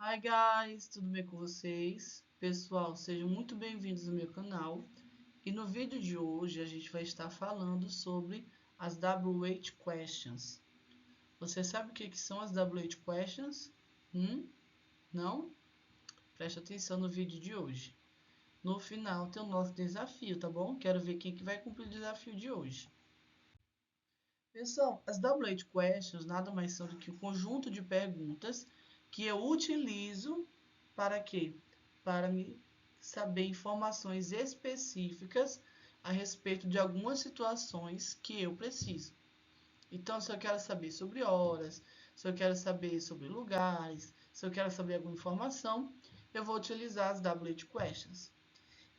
Hi guys, tudo bem com vocês? Pessoal, sejam muito bem-vindos ao meu canal. E no vídeo de hoje a gente vai estar falando sobre as WH questions. Você sabe o que são as WH questions? Não? Preste atenção no vídeo de hoje. No final tem o nosso desafio, tá bom? Quero ver quem que vai cumprir o desafio de hoje. Pessoal, as WH questions nada mais são do que um conjunto de perguntas que eu utilizo para quê? Para me saber informações específicas a respeito de algumas situações que eu preciso. Então, se eu quero saber sobre horas, se eu quero saber sobre lugares, se eu quero saber alguma informação, eu vou utilizar as WH questions.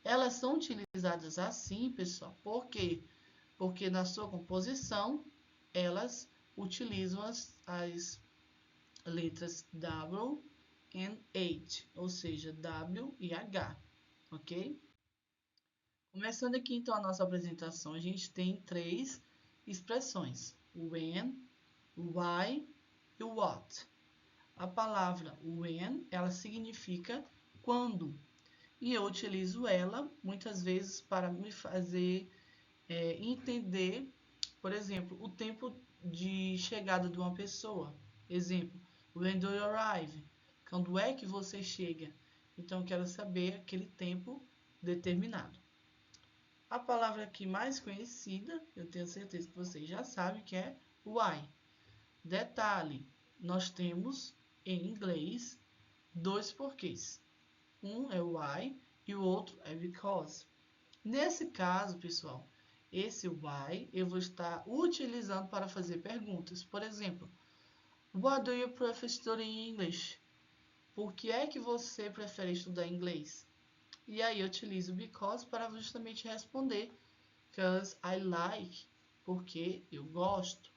Elas são utilizadas assim, pessoal, por quê? Porque na sua composição elas utilizam as letras W e H, ou seja, W e H, ok? Começando aqui então a nossa apresentação, a gente tem três expressões: o when, o why e o what. A palavra when, ela significa quando, e eu utilizo ela muitas vezes para me fazer entender, por exemplo, o tempo de chegada de uma pessoa. Exemplo, when do you arrive? Quando é que você chega? Então, eu quero saber aquele tempo determinado. A palavra aqui mais conhecida, eu tenho certeza que vocês já sabem, que é why. Detalhe, nós temos em inglês dois porquês. Um é why e o outro é because. Nesse caso, pessoal, esse why eu vou estar utilizando para fazer perguntas. Por exemplo, what do you prefer studying English? Por que é que você prefere estudar inglês? E aí eu utilizo because para justamente responder. Because I like, porque eu gosto,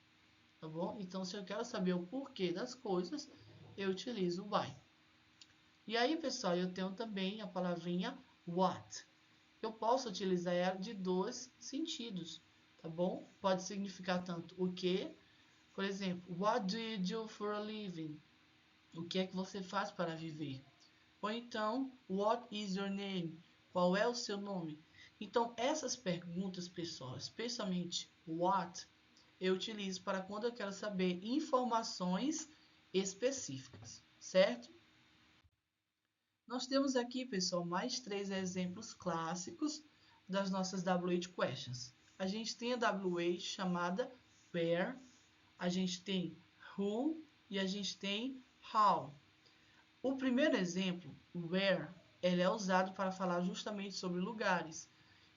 tá bom? Então, se eu quero saber o porquê das coisas, eu utilizo why. E aí, pessoal, eu tenho também a palavrinha what. Eu posso utilizar ela de dois sentidos, tá bom? Pode significar tanto o que, por exemplo, what do you do for a living? O que é que você faz para viver? Ou então, what is your name? Qual é o seu nome? Então, essas perguntas, pessoal, especialmente what, eu utilizo para quando eu quero saber informações específicas, certo? Nós temos aqui, pessoal, mais três exemplos clássicos das nossas WH questions. A gente tem a WH chamada where, a gente tem who e a gente tem how. O primeiro exemplo, where, ele é usado para falar justamente sobre lugares.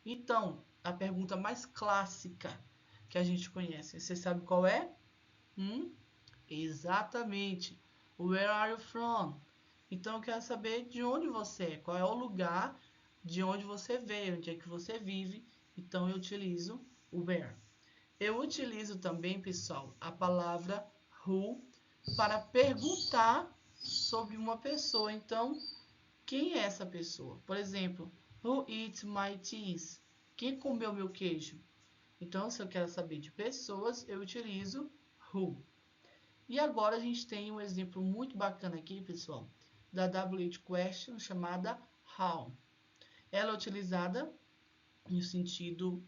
Então, a pergunta mais clássica que a gente conhece, você sabe qual é? Exatamente. Where are you from? Então, eu quero saber de onde você é, qual é o lugar de onde você veio, onde é que você vive. Então, eu utilizo o where. Eu utilizo também, pessoal, a palavra who para perguntar sobre uma pessoa. Então, quem é essa pessoa? Por exemplo, who eats my cheese? Quem comeu meu queijo? Então, se eu quero saber de pessoas, eu utilizo who. E agora a gente tem um exemplo muito bacana aqui, pessoal, da WH question chamada how. Ela é utilizada no sentido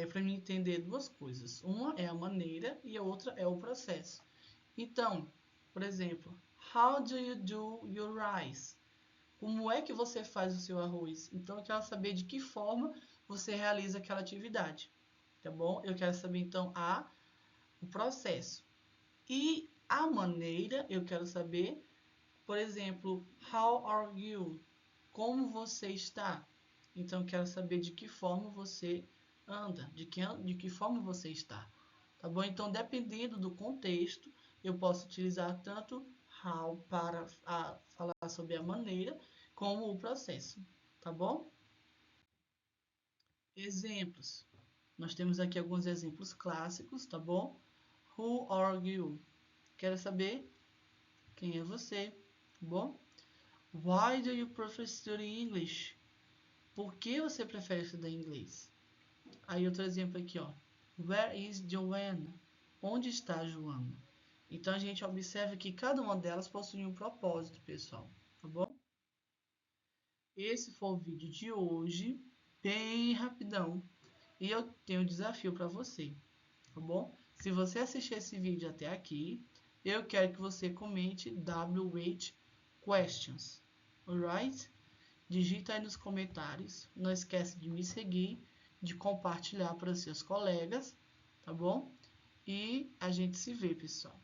para me entender duas coisas. Uma é a maneira e a outra é o processo. Então, por exemplo, how do you do your rice? Como é que você faz o seu arroz? Então, eu quero saber de que forma você realiza aquela atividade, tá bom? Eu quero saber, então, o processo. E a maneira, eu quero saber, por exemplo, how are you? Como você está? Então, eu quero saber de que forma você anda, de que forma você está, tá bom? Então, dependendo do contexto, eu posso utilizar tanto how para falar sobre a maneira, como o processo, tá bom? Exemplos. Nós temos aqui alguns exemplos clássicos, tá bom? Who are you? Quero saber quem é você, tá bom? Why do you prefer studying English? Por que você prefere estudar inglês? Aí outro exemplo aqui, ó. Where is Joanna? Onde está Joana? Então, a gente observa que cada uma delas possui um propósito, pessoal, tá bom? Esse foi o vídeo de hoje, bem rapidão. E eu tenho um desafio para você, tá bom? Se você assistir esse vídeo até aqui, eu quero que você comente WH questions, alright? Digita aí nos comentários. Não esquece de me seguir, de compartilhar para os seus colegas, tá bom? E a gente se vê, pessoal.